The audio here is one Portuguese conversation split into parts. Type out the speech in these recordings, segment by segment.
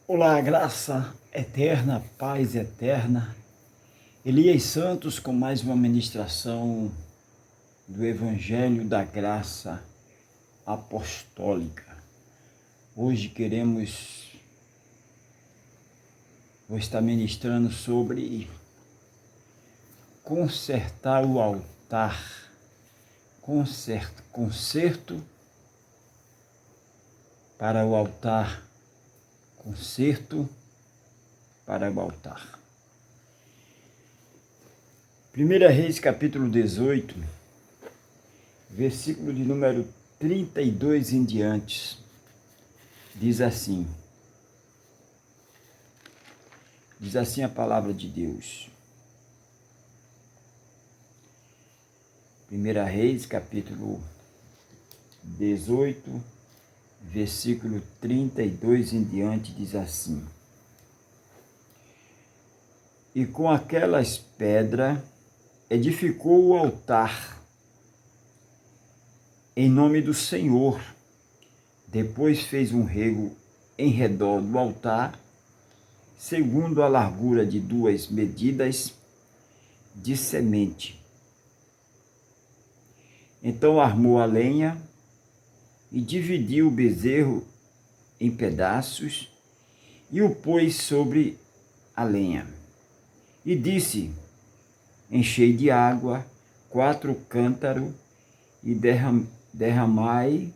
Olá, graça eterna, paz eterna. Elias Santos com mais uma ministração do Evangelho da Graça Apostólica. Hoje vou estar ministrando sobre consertar o altar, conserto para o altar. Conserto para o altar. 1 Reis, capítulo 18, versículo de número 32 em diante, diz assim a palavra de Deus. 1 Reis, capítulo 18, versículo 32 em diante, diz assim: E com aquelas pedras edificou o altar em nome do Senhor. Depois fez um rego em redor do altar, segundo a largura de 2 medidas de semente. Então armou a lenha e dividiu o bezerro em pedaços e o pôs sobre a lenha. E disse: Enchei de água 4 cântaros e derramai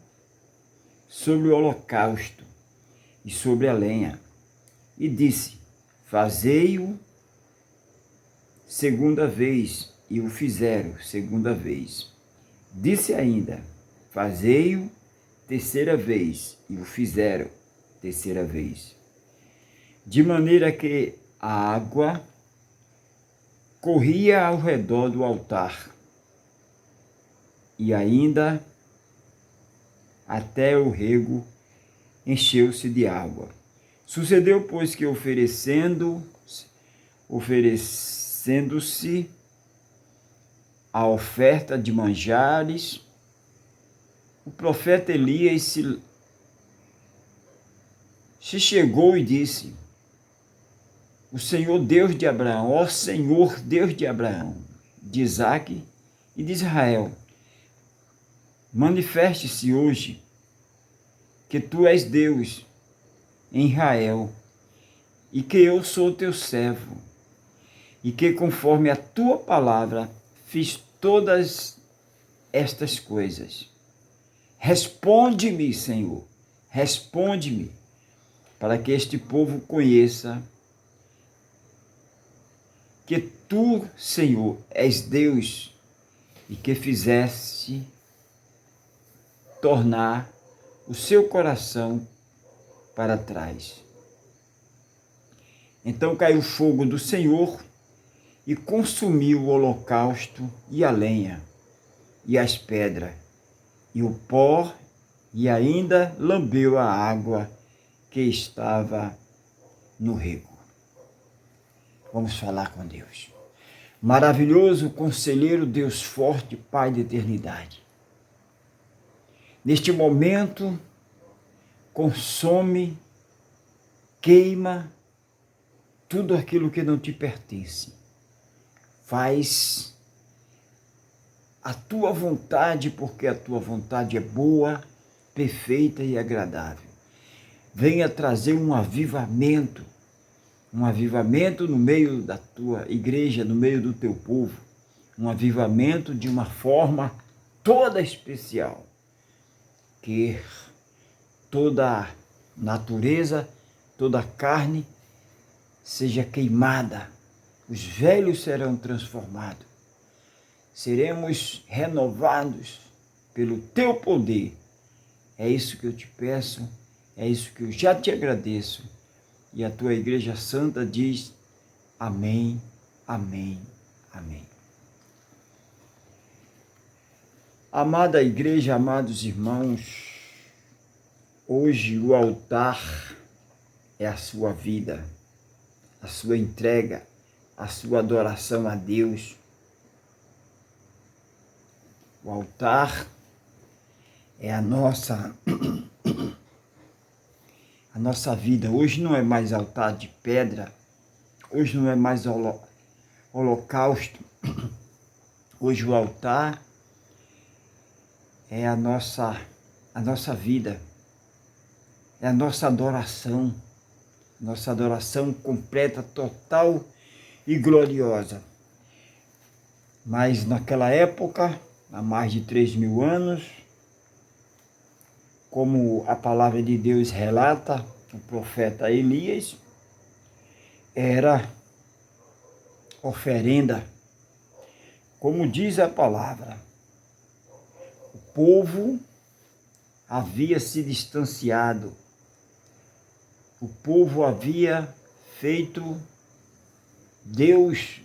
sobre o holocausto e sobre a lenha. E disse: Fazei-o segunda vez, e o fizeram segunda vez. Disse ainda: Fazei-o terceira vez, e o fizeram terceira vez. De maneira que a água corria ao redor do altar, e ainda até o rego encheu-se de água. Sucedeu, pois, que oferecendo-se a oferta de manjares, o profeta Elias se chegou e disse: O Senhor Deus de Abraão, ó Senhor Deus de Abraão, de Isaque e de Israel, manifeste-se hoje que tu és Deus em Israel e que eu sou teu servo e que conforme a tua palavra fiz todas estas coisas. Responde-me, Senhor, responde-me, para que este povo conheça que tu, Senhor, és Deus e que fizeste tornar o seu coração para trás. Então caiu fogo do Senhor e consumiu o holocausto e a lenha e as pedras e o pó, e ainda lambeu a água que estava no rego. Vamos falar com Deus. Maravilhoso conselheiro, Deus forte, Pai de eternidade. Neste momento, consome, queima tudo aquilo que não te pertence. Faz a tua vontade, porque a tua vontade é boa, perfeita e agradável. Venha trazer um avivamento no meio da tua igreja, no meio do teu povo, um avivamento de uma forma toda especial, que toda a natureza, toda a carne seja queimada, os velhos serão transformados, seremos renovados pelo teu poder. É isso que eu te peço, é isso que eu já te agradeço. E a tua igreja santa diz: amém, amém, amém. Amada igreja, amados irmãos, hoje o altar é a sua vida, a sua entrega, a sua adoração a Deus. O altar é a nossa a nossa vida. Hoje não é mais altar de pedra, hoje não é mais holocausto. Hoje o altar é a nossa vida, é a nossa adoração completa, total e gloriosa. Mas naquela época, há mais de 3.000 anos, como a palavra de Deus relata, o profeta Elias, era oferenda. Como diz a palavra, o povo havia se distanciado, o povo havia feito Deus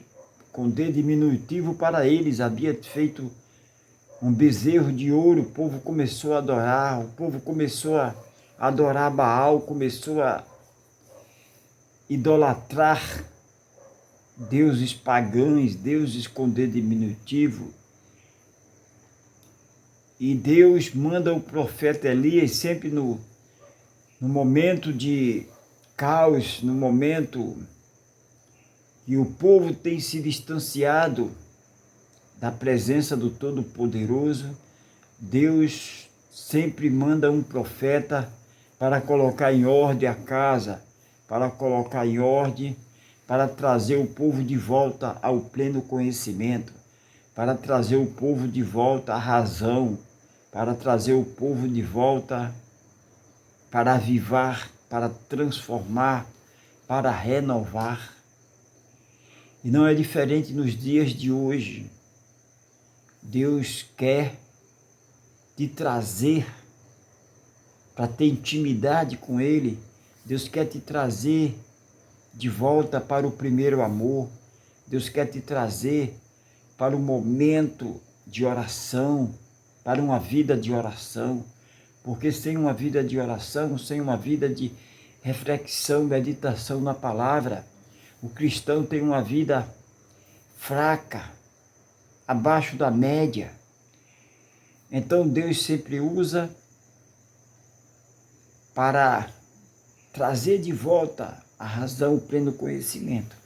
com D diminutivo para eles, havia feito um bezerro de ouro, o povo começou a adorar, o povo começou a adorar Baal, começou a idolatrar deuses pagãos, deuses com D diminutivo. E Deus manda o profeta Elias sempre no momento de caos, no momento que o povo tem se distanciado da presença do Todo-Poderoso, Deus sempre manda um profeta para colocar em ordem a casa, para colocar em ordem, para trazer o povo de volta ao pleno conhecimento, para trazer o povo de volta à razão, para trazer o povo de volta para avivar, para transformar, para renovar. E não é diferente nos dias de hoje. Deus quer te trazer para ter intimidade com Ele. Deus quer te trazer de volta para o primeiro amor. Deus quer te trazer para o momento de oração, para uma vida de oração. Porque sem uma vida de oração, sem uma vida de reflexão, meditação na palavra, o cristão tem uma vida fraca, abaixo da média. Então Deus sempre usa para trazer de volta a razão, o pleno conhecimento.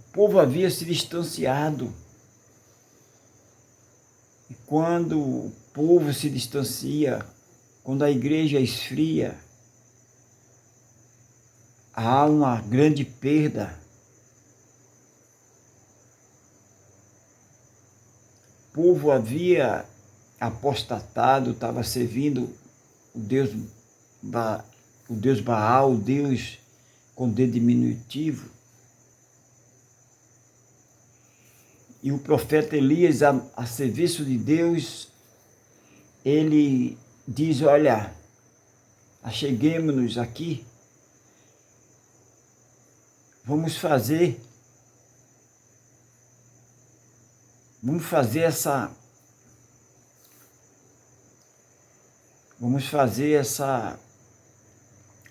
O povo havia se distanciado. E quando o povo se distancia, quando a igreja esfria, há uma grande perda. O povo havia apostatado, estava servindo o Deus Baal, o Deus com D diminutivo. E o profeta Elias, a serviço de Deus, ele diz, olha, acheguemos-nos aqui, vamos fazer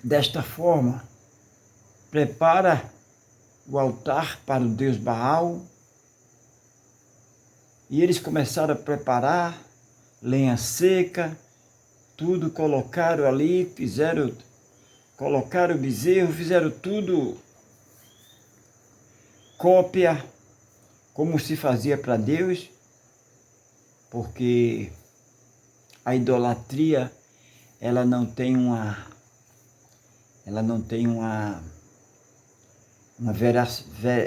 desta forma. Prepara o altar para o Deus Baal. E eles começaram a preparar lenha seca, tudo colocaram ali, colocaram o bezerro, fizeram tudo cópia, como se fazia para Deus, porque a idolatria, ela não tem uma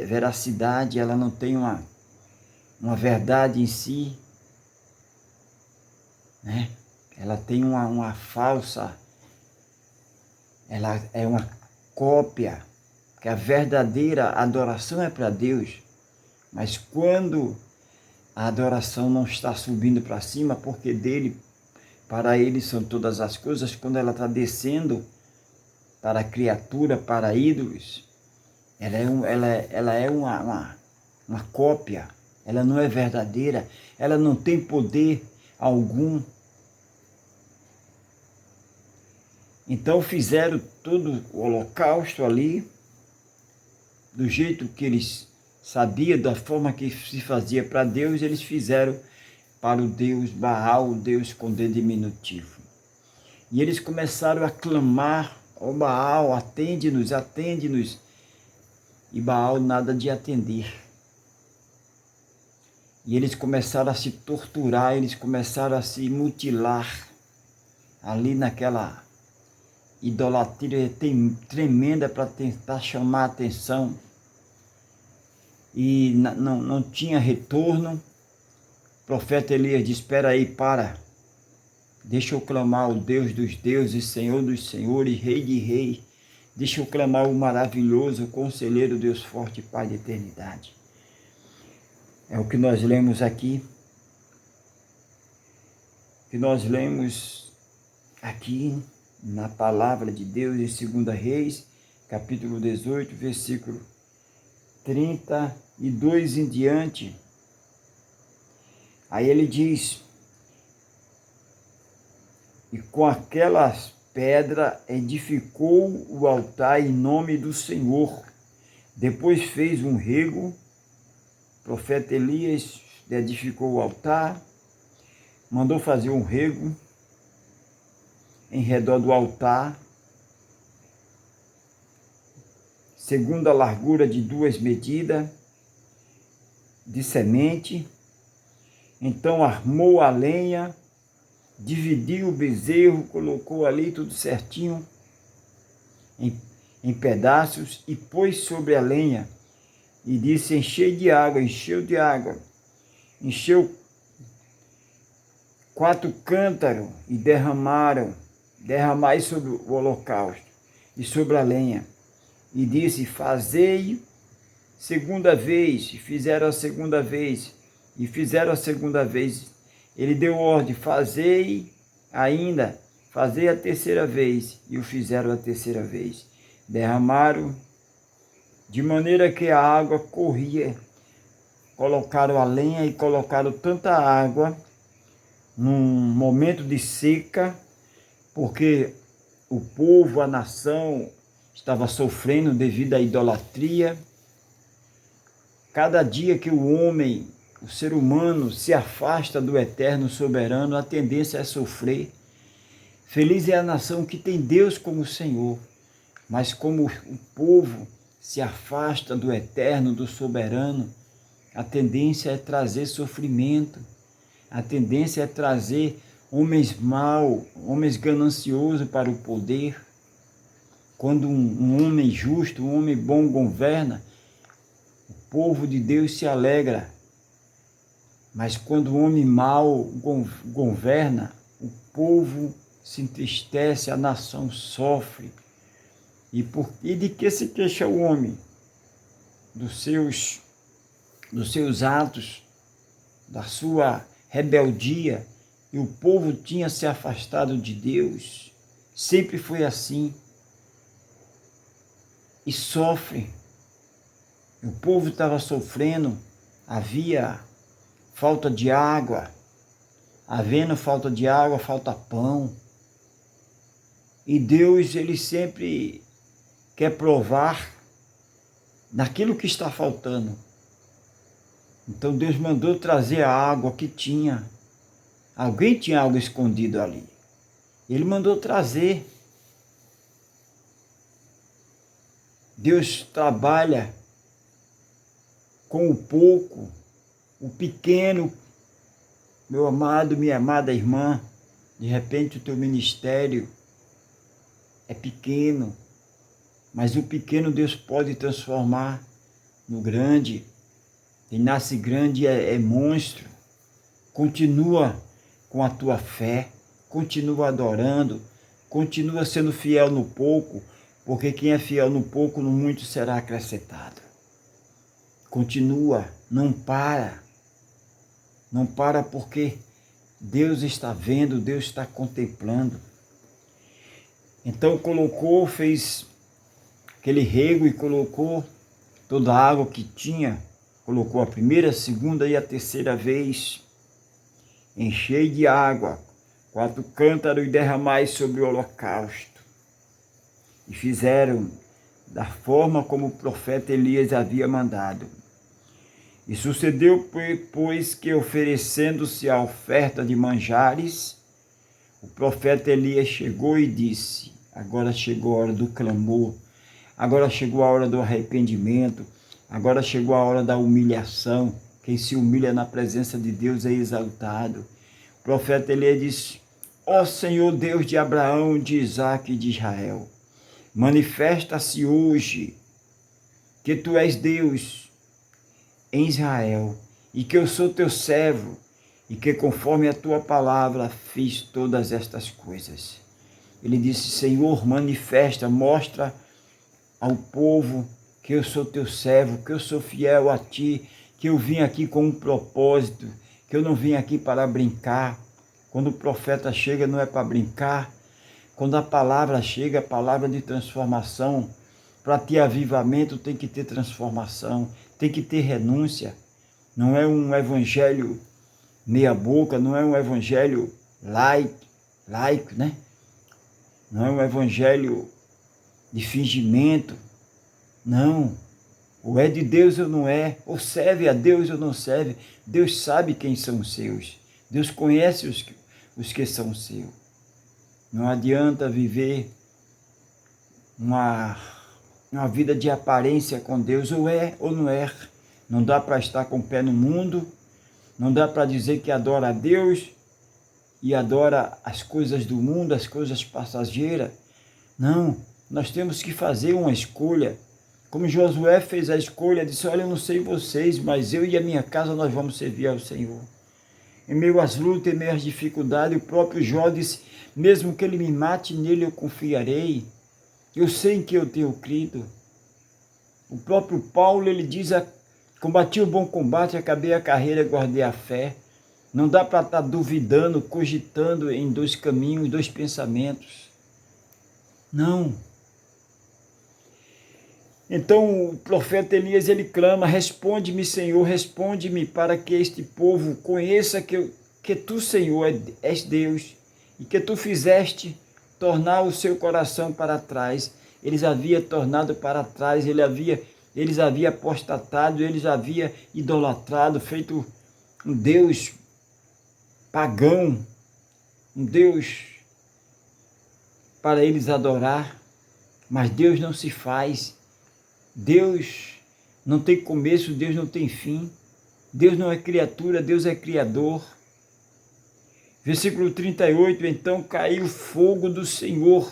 veracidade, ela não tem uma verdade em si, né? Ela tem uma falsa, ela é uma cópia, que a verdadeira adoração é para Deus, mas quando a adoração não está subindo para cima, porque para ele são todas as coisas, quando ela está descendo para a criatura, para ídolos, ela é uma cópia, ela não é verdadeira, ela não tem poder algum. Então fizeram todo o holocausto ali, do jeito que eles sabiam, da forma que se fazia para Deus, eles fizeram para o Deus Baal, o Deus com D diminutivo. E eles começaram a clamar: ó Baal, atende-nos, atende-nos. E Baal nada de atender. E eles começaram a se torturar, eles começaram a se mutilar ali naquela idolatria tremenda para tentar chamar a atenção. E não tinha retorno. O profeta Elias disse: espera aí, para. Deixa eu clamar o Deus dos deuses, Senhor dos senhores, Rei de reis. Deixa eu clamar o maravilhoso, conselheiro, Deus forte, Pai da eternidade. É o que nós lemos aqui. Que nós lemos aqui na palavra de Deus em 2 Reis, capítulo 18, versículo 32 em diante. Aí ele diz: e com aquelas pedras edificou o altar em nome do Senhor. Depois fez um rego. O profeta Elias edificou o altar, mandou fazer um rego em redor do altar, segundo a largura de 2 medidas de semente. Então armou a lenha, dividiu o bezerro, colocou ali tudo certinho em pedaços e pôs sobre a lenha e disse: encheu de água, encheu 4 cântaros e derramai sobre o holocausto e sobre a lenha. E disse: fazei segunda vez. E fizeram a segunda vez. E fizeram a segunda vez. Ele deu ordem: fazei ainda, fazei a terceira vez. E o fizeram a terceira vez. Derramaram de maneira que a água corria. Colocaram a lenha e colocaram tanta água num momento de seca, porque o povo, a nação, estava sofrendo devido à idolatria. Cada dia que o homem, o ser humano, se afasta do eterno soberano, a tendência é sofrer. Feliz é a nação que tem Deus como Senhor, mas como o povo se afasta do eterno, do soberano, a tendência é trazer sofrimento, a tendência é trazer homens maus, homens gananciosos para o poder. Quando um homem justo, um homem bom governa, o povo de Deus se alegra. Mas quando o homem mau governa, o povo se entristece, a nação sofre. E de que se queixa o homem? Dos seus atos, da sua rebeldia. E o povo tinha se afastado de Deus. Sempre foi assim. E sofre. O povo estava sofrendo, havia falta de água. Havendo falta de água, falta pão. E Deus, ele sempre quer provar daquilo que está faltando. Então Deus mandou trazer a água que tinha. Alguém tinha algo escondido ali. Ele mandou trazer. Deus trabalha com o pouco, o pequeno. Meu amado, minha amada irmã, de repente o teu ministério é pequeno, mas o pequeno Deus pode transformar no grande. Quem nasce grande é monstro. Continua com a tua fé, continua adorando, continua sendo fiel no pouco, porque quem é fiel no pouco, no muito será acrescentado. Continua, não para. Não para porque Deus está vendo, Deus está contemplando. Então fez aquele rego e colocou toda a água que tinha, colocou a primeira, a segunda e a terceira vez, enchei de água 4 cântaros e derramai sobre o holocausto. E fizeram da forma como o profeta Elias havia mandado. E sucedeu, pois, que oferecendo-se a oferta de manjares, O profeta Elias chegou e disse: agora chegou a hora do clamor, agora chegou a hora do arrependimento, agora chegou a hora da humilhação. Quem se humilha na presença de Deus é exaltado. O profeta Elias disse: ó Senhor Deus de Abraão, de Isaque e de Israel, manifesta-se hoje que tu és Deus em Israel e que eu sou teu servo e que conforme a tua palavra fiz todas estas coisas. Ele disse: Senhor, manifesta, mostra ao povo que eu sou teu servo, que eu sou fiel a ti, que eu vim aqui com um propósito, que eu não vim aqui para brincar. Quando o profeta chega não é para brincar. Quando a palavra chega, a palavra de transformação, para ter avivamento tem que ter transformação, tem que ter renúncia. Não é um evangelho meia boca, não é um evangelho laico, né? Não é um evangelho de fingimento. Não. Ou é de Deus ou não é, ou serve a Deus ou não serve. Deus sabe quem são os seus. Deus conhece os que são seus. Não adianta viver uma vida de aparência com Deus, ou é ou não é. Não dá para estar com o pé no mundo, não dá para dizer que adora a Deus e adora as coisas do mundo, as coisas passageiras. Não, nós temos que fazer uma escolha. Como Josué fez a escolha, disse: olha, eu não sei vocês, mas eu e a minha casa nós vamos servir ao Senhor. Em meio às lutas, em meio às dificuldades, o próprio Jó disse: mesmo que ele me mate, nele eu confiarei. Eu sei em que eu tenho crido. O próprio Paulo, ele diz: combati o bom combate, acabei a carreira, guardei a fé. Não dá para estar duvidando, cogitando em dois caminhos, dois pensamentos. Não. Então o profeta Elias, ele clama: responde-me, Senhor, responde-me, para que este povo conheça que tu, Senhor, és Deus, e que tu fizeste tornar o seu coração para trás. Eles haviam tornado para trás, eles haviam apostatado, eles haviam idolatrado, feito um Deus pagão, um Deus para eles adorar. Mas Deus não se faz. Deus não tem começo, Deus não tem fim. Deus não é criatura, Deus é criador. Versículo 38, então caiu fogo do Senhor.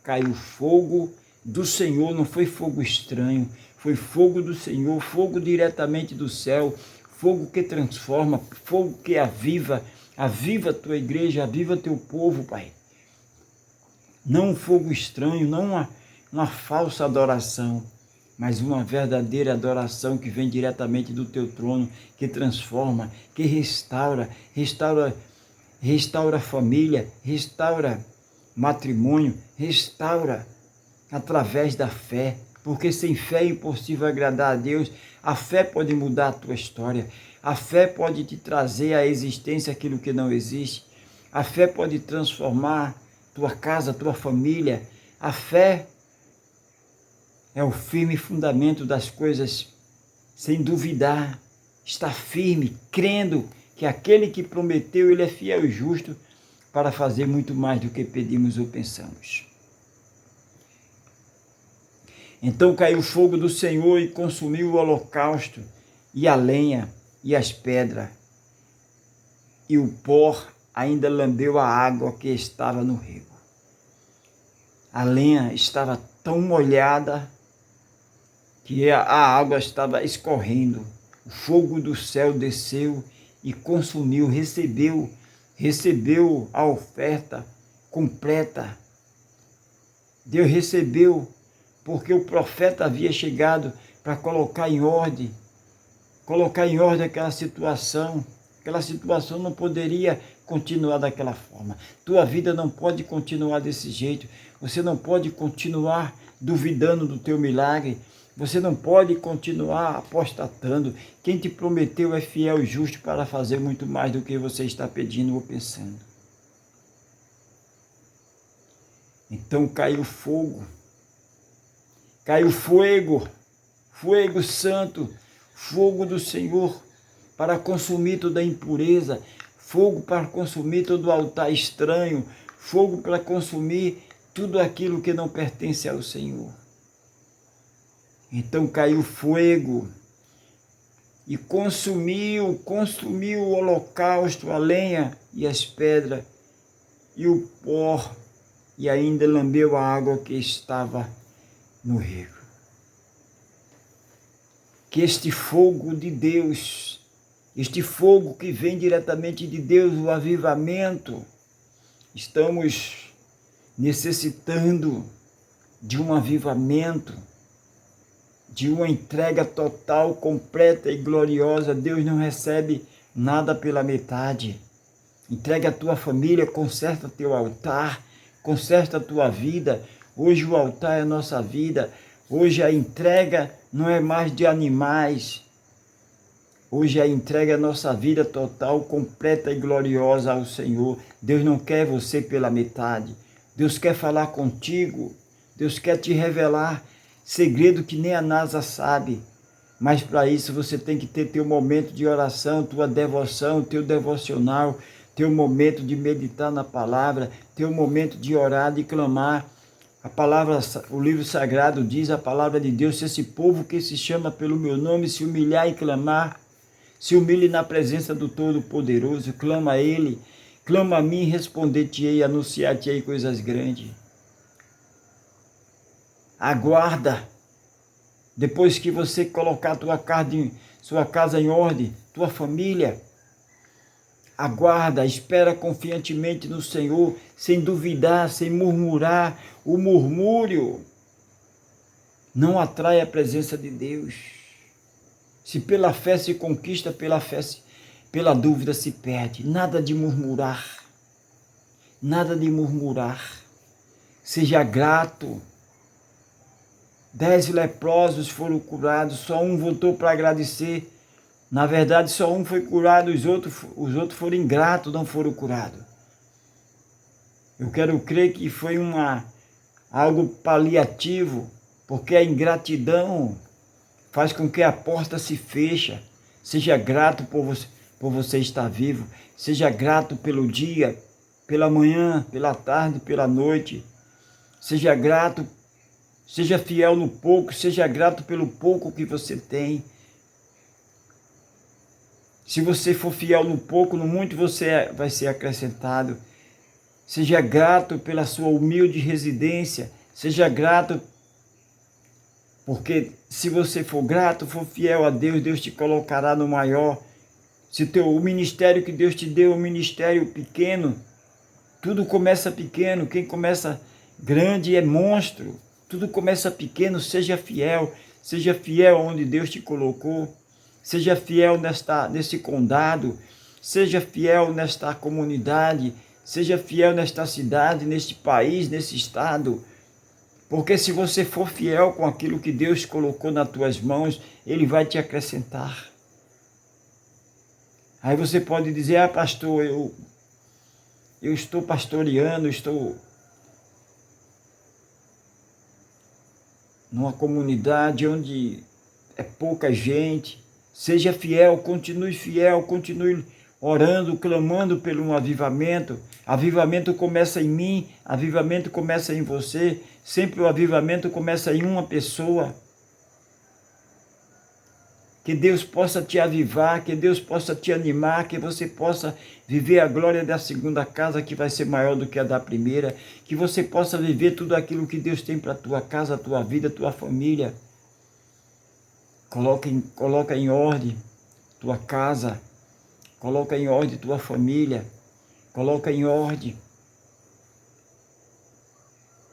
Caiu fogo do Senhor, não foi fogo estranho, foi fogo do Senhor, fogo diretamente do céu, fogo que transforma, fogo que aviva a tua igreja, aviva teu povo, Pai. Não um fogo estranho, não uma falsa adoração, mas uma verdadeira adoração que vem diretamente do teu trono, que transforma, que restaura a família, restaura matrimônio, restaura através da fé, porque sem fé é impossível agradar a Deus. A fé pode mudar a tua história, a fé pode te trazer à existência aquilo que não existe, a fé pode transformar tua casa, tua família. A fé é o firme fundamento das coisas, sem duvidar, está firme, crendo que aquele que prometeu, ele é fiel e justo para fazer muito mais do que pedimos ou pensamos. Então caiu o fogo do Senhor e consumiu o holocausto, e a lenha, e as pedras, e o pó ainda lambeu a água que estava no rego. A lenha estava tão molhada que a água estava escorrendo. O fogo do céu desceu e consumiu, recebeu a oferta completa. Deus recebeu, porque o profeta havia chegado para colocar em ordem aquela situação. Aquela situação não poderia continuar daquela forma. Tua vida não pode continuar desse jeito. Você não pode continuar duvidando do teu milagre. Você não pode continuar apostatando. Quem te prometeu é fiel e justo para fazer muito mais do que você está pedindo ou pensando. Então caiu fogo. Caiu fogo santo, fogo do Senhor, para consumir toda a impureza, fogo para consumir todo altar estranho, fogo para consumir tudo aquilo que não pertence ao Senhor. Então caiu fogo e consumiu o holocausto, a lenha e as pedras e o pó, e ainda lambeu a água que estava no rio. Que este fogo de Deus, este fogo que vem diretamente de Deus, o avivamento, estamos necessitando de um avivamento, de uma entrega total, completa e gloriosa. Deus não recebe nada pela metade. Entrega a tua família, conserta teu altar, conserta a tua vida. Hoje o altar é a nossa vida. Hoje a entrega não é mais de animais. Hoje a entrega é a nossa vida total, completa e gloriosa ao Senhor. Deus não quer você pela metade. Deus quer falar contigo. Deus quer te revelar segredo que nem a NASA sabe. Mas para isso você tem que ter teu momento de oração, tua devoção, teu devocional, teu momento de meditar na palavra, teu momento de orar, de clamar. A palavra, o livro sagrado diz, a palavra de Deus: se esse povo que se chama pelo meu nome se humilhar e clamar, se humilhe na presença do Todo-Poderoso, clama a Ele, clama a mim, responder-te-ei, anunciar-te-ei coisas grandes. Aguarda, depois que você colocar sua casa em ordem, tua família, aguarda, espera confiantemente no Senhor, sem duvidar, sem murmurar. O murmúrio não atrai a presença de Deus. Se pela fé se conquista, pela dúvida se perde. Nada de murmurar, nada de murmurar. Seja grato. 10 leprosos foram curados, só um voltou para agradecer. Na verdade, só um foi curado, os outros foram ingratos, não foram curados. Eu quero crer que foi algo paliativo, porque a ingratidão faz com que a porta se feche. Seja grato por você estar vivo, seja grato pelo dia, pela manhã, pela tarde, pela noite. Seja grato, seja fiel no pouco, seja grato pelo pouco que você tem. Se você for fiel no pouco, no muito você vai ser acrescentado. Seja grato pela sua humilde residência. Seja grato, porque se você for grato, for fiel a Deus, Deus te colocará no maior. Se o ministério que Deus te deu é um ministério pequeno, tudo começa pequeno. Quem começa grande é monstro. Tudo começa pequeno. Seja fiel onde Deus te colocou. Seja fiel nesse condado, seja fiel nesta comunidade, seja fiel nesta cidade, neste país, nesse estado. Porque se você for fiel com aquilo que Deus colocou nas tuas mãos, Ele vai te acrescentar. Aí você pode dizer: pastor, eu estou pastoreando, estou numa comunidade onde é pouca gente. Seja fiel, continue orando, clamando pelo um avivamento. Avivamento começa em mim, avivamento começa em você. Sempre o avivamento começa em uma pessoa. Que Deus possa te avivar, que Deus possa te animar, que você possa viver a glória da segunda casa, que vai ser maior do que a da primeira. Que você possa viver tudo aquilo que Deus tem para a tua casa, a tua vida, a tua família. Coloca em ordem tua casa, coloca em ordem tua família, coloca em ordem.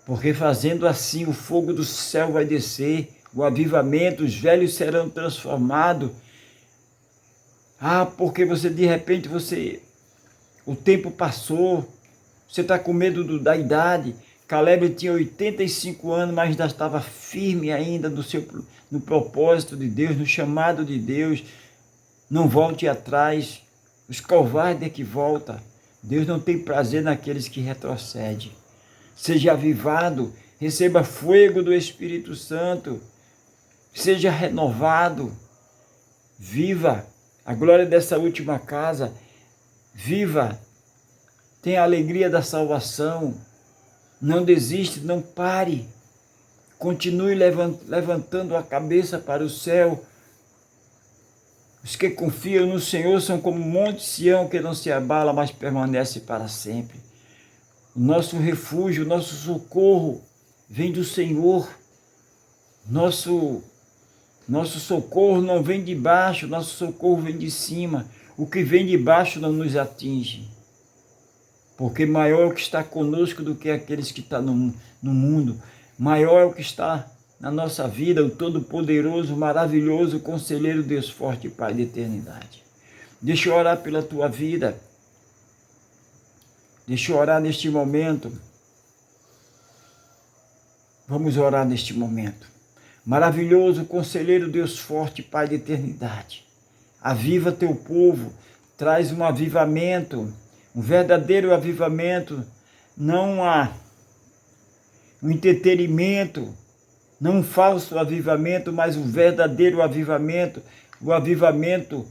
Porque fazendo assim o fogo do céu vai descer, o avivamento, os velhos serão transformados. Porque de repente o tempo passou, você está com medo da idade. Caleb tinha 85 anos, mas ainda estava firme ainda no propósito de Deus, no chamado de Deus. Não volte atrás. Os covardes é que voltam. Deus não tem prazer naqueles que retrocedem. Seja avivado, receba fogo do Espírito Santo. Seja renovado. Viva a glória dessa última casa. Viva, tenha a alegria da salvação. Não desiste, não pare. Continue levantando a cabeça para o céu. Os que confiam no Senhor são como o monte Sião, que não se abala, mas permanece para sempre. O nosso refúgio, o nosso socorro vem do Senhor. Nosso socorro não vem de baixo, nosso socorro vem de cima. O que vem de baixo não nos atinge. Porque maior é o que está conosco do que aqueles que estão no mundo. Maior é o que está na nossa vida, o Todo-Poderoso, maravilhoso, Conselheiro, Deus forte, Pai da eternidade. Deixa eu orar pela tua vida. Deixa eu orar neste momento. Vamos orar neste momento. Maravilhoso, Conselheiro, Deus forte, Pai da eternidade. Aviva teu povo, traz um avivamento, um verdadeiro avivamento, não um entretenimento, não um falso avivamento, mas um verdadeiro avivamento, o avivamento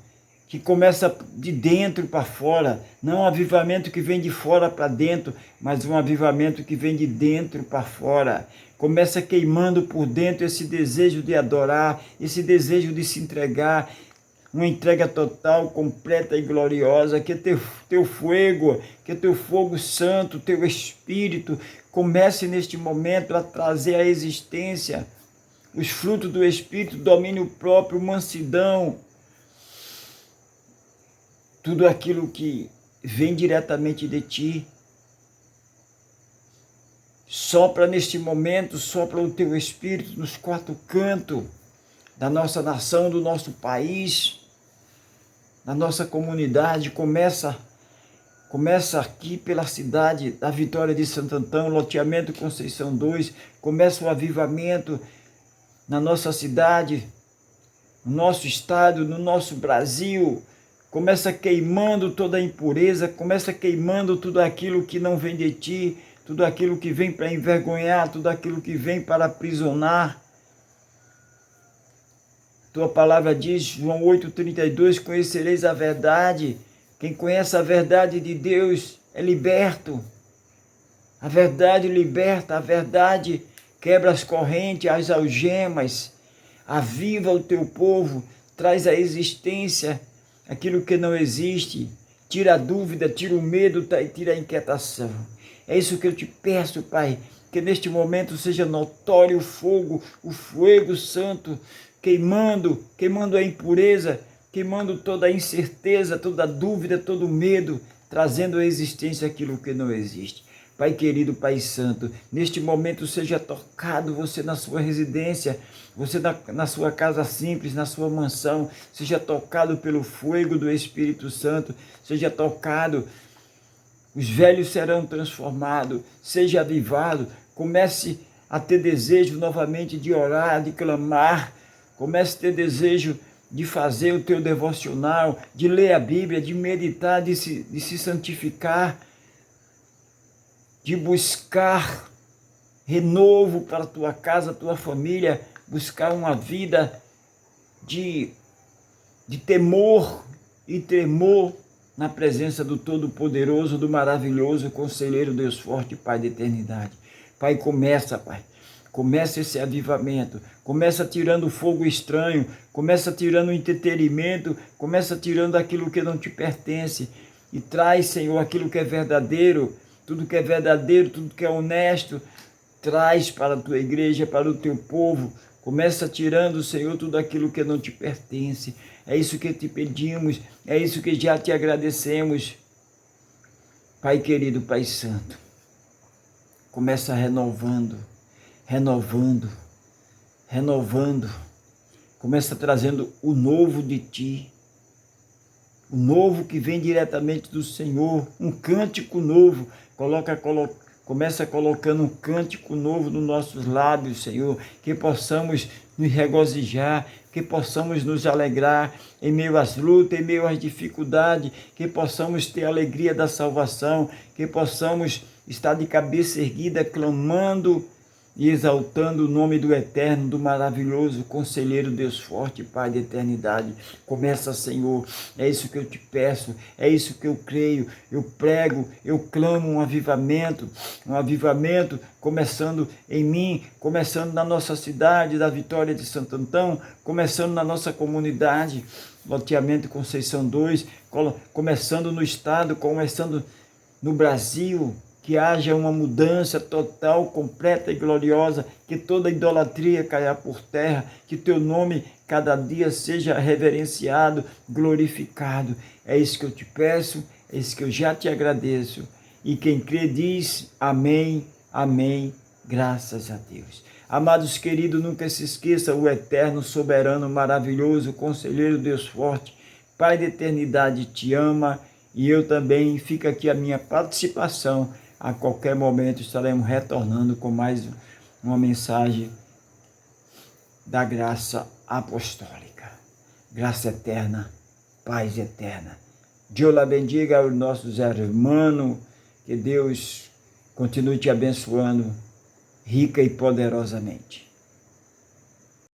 que começa de dentro para fora, não um avivamento que vem de fora para dentro, mas um avivamento que vem de dentro para fora. Começa queimando por dentro esse desejo de adorar, esse desejo de se entregar, uma entrega total, completa e gloriosa, que teu fogo santo, teu Espírito, comece neste momento a trazer à existência os frutos do Espírito, domínio próprio, mansidão, tudo aquilo que vem diretamente de ti. Sopra neste momento, sopra o teu Espírito nos quatro cantos da nossa nação, do nosso país, da nossa comunidade. Começa aqui pela cidade da Vitória de Santo Antão, loteamento Conceição 2, começa o avivamento na nossa cidade, no nosso estado, no nosso Brasil. Começa queimando toda a impureza, começa queimando tudo aquilo que não vem de ti, tudo aquilo que vem para envergonhar, tudo aquilo que vem para aprisionar. Tua palavra diz, João 8,32, conhecereis a verdade. Quem conhece a verdade de Deus é liberto. A verdade liberta, a verdade quebra as correntes, as algemas. Aviva o teu povo, traz à existência aquilo que não existe. Tira a dúvida, tira o medo, tira a inquietação. É isso que eu te peço, Pai, que neste momento seja notório o fogo santo, queimando a impureza, queimando toda a incerteza, toda a dúvida, todo o medo, trazendo à existência aquilo que não existe. Pai querido, Pai santo, neste momento seja tocado você na sua residência, você na sua casa simples, na sua mansão, seja tocado pelo fogo do Espírito Santo, seja tocado. Os velhos serão transformados, seja avivado, comece a ter desejo novamente de orar, de clamar, comece a ter desejo de fazer o teu devocional, de ler a Bíblia, de meditar, de se santificar, de buscar renovo para a tua casa, a tua família, buscar uma vida de temor e tremor na presença do Todo-Poderoso, do maravilhoso Conselheiro, Deus forte, Pai da eternidade. Pai, começa esse avivamento, começa tirando o fogo estranho, começa tirando o entretenimento, começa tirando aquilo que não te pertence e traz, Senhor, aquilo que é verdadeiro, tudo que é honesto, traz para a tua igreja, para o teu povo. Começa tirando, Senhor, tudo aquilo que não te pertence. É isso que te pedimos, é isso que já te agradecemos. Pai querido, Pai santo, começa renovando. Começa trazendo o novo de ti, o novo que vem diretamente do Senhor, um cântico novo. Começa colocando um cântico novo nos nossos lábios, Senhor, que possamos nos regozijar, que possamos nos alegrar em meio às lutas, em meio às dificuldades, que possamos ter a alegria da salvação, que possamos estar de cabeça erguida, clamando e exaltando o nome do eterno, do maravilhoso conselheiro, Deus forte, Pai da eternidade. Começa, Senhor, é isso que eu te peço, é isso que eu creio, eu prego, eu clamo um avivamento começando em mim, começando na nossa cidade da Vitória de Santo Antão, começando na nossa comunidade, loteamento Conceição 2, começando no estado, começando no Brasil. Que haja uma mudança total, completa e gloriosa, que toda idolatria caia por terra, que teu nome cada dia seja reverenciado, glorificado. É isso que eu te peço, é isso que eu já te agradeço. E quem crê diz amém, amém, graças a Deus. Amados queridos, nunca se esqueça, o eterno, soberano, maravilhoso, conselheiro, Deus forte, Pai da eternidade te ama, e eu também. Fica aqui a minha participação. A qualquer momento estaremos retornando com mais uma mensagem da graça apostólica. Graça eterna, paz eterna. Deus la bendiga aos nossos irmãos. Que Deus continue te abençoando rica e poderosamente.